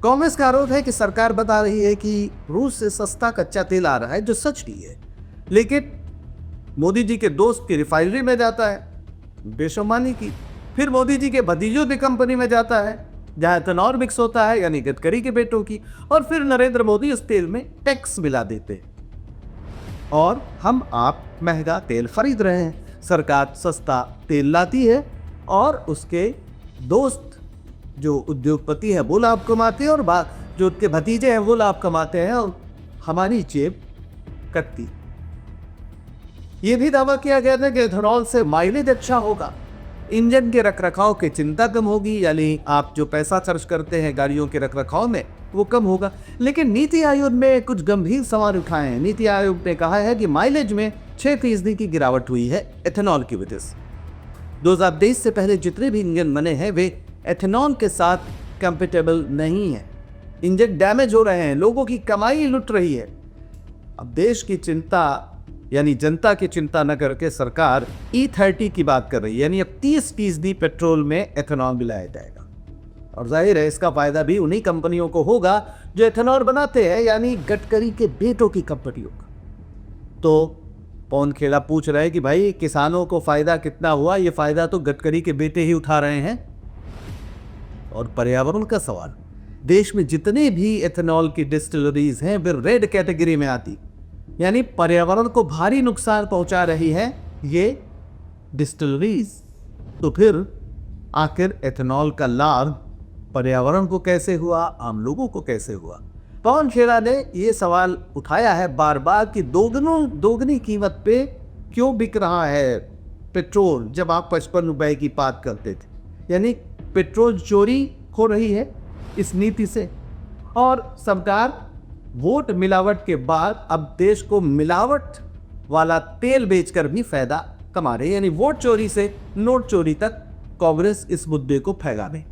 कांग्रेस का आरोप है कि सरकार बता रही है कि रूस से सस्ता कच्चा तेल आ रहा है, जो सच नहीं है, लेकिन मोदी जी के दोस्त की रिफाइनरी में जाता है, बेशुमानी की। फिर मोदी जी के भतीजों की कंपनी में जाता है जहां एथेनॉल मिक्स होता है, यानी गडकरी के बेटों की। और फिर नरेंद्र मोदी उस तेल में टैक्स मिला देते हैं और हम आप महंगा तेल खरीद रहे हैं। सरकार सस्ता तेल लाती है और उसके दोस्त जो उद्योगपति है वो लाभ कमाते हैं और जो उसके भतीजे हैं वो लाभ कमाते हैं और हमारी जेब कटती। ये भी दावा किया गया था कि एथेनॉल से माइलेज अच्छा होगा, इंजन के रखरखाव की चिंता कम होगी, यानी आप जो पैसा खर्च करते हैं गाड़ियों के रखरखाव में वो कम होगा। लेकिन नीति आयोग में कुछ गंभीर सवाल उठाए हैं। नीति आयोग ने कहा है कि माइलेज में 6% की गिरावट हुई है एथेनॉल की वजह से। 2023 से पहले जितने भी इंजन बने हैं वे एथेनॉल के साथ कंपेटेबल नहीं है। इंजन डैमेज हो रहे हैं, लोगों की कमाई लुट रही है। अब देश की चिंता यानी जनता की चिंता न करके सरकार E30 की बात कर रही है, यानी अब 30% पेट्रोल में एथेनॉल मिलाया जाएगा। और जाहिर है इसका फायदा भी उन्हीं कंपनियों को होगा जो एथेनॉल बनाते हैं, यानी गडकरी के बेटों की कंपनियों का। तो पवन खेड़ा पूछ रहे हैं कि भाई किसानों को फायदा कितना हुआ? ये फायदा तो गडकरी के बेटे ही उठा रहे हैं। और पर्यावरण का सवाल, देश में जितने भी एथेनॉल की डिस्टिलरीज हैं वे रेड कैटेगरी में आती, यानी पर्यावरण को भारी नुकसान पहुंचा रही है ये डिस्टिलरीज। तो फिर आखिर एथेनॉल का लाभ पर्यावरण को कैसे हुआ, आम लोगों को कैसे हुआ? पवन खेड़ा ने ये सवाल उठाया है बार बार कि दोगुनी कीमत पे क्यों बिक रहा है पेट्रोल, जब आप 55 रुपए की बात करते थे। यानी पेट्रोल चोरी हो रही है इस नीति से। और सरकार वोट मिलावट के बाद अब देश को मिलावट वाला तेल बेचकर भी फायदा कमा रही है, यानी वोट चोरी से नोट चोरी तक कांग्रेस इस मुद्दे को फैला रही है।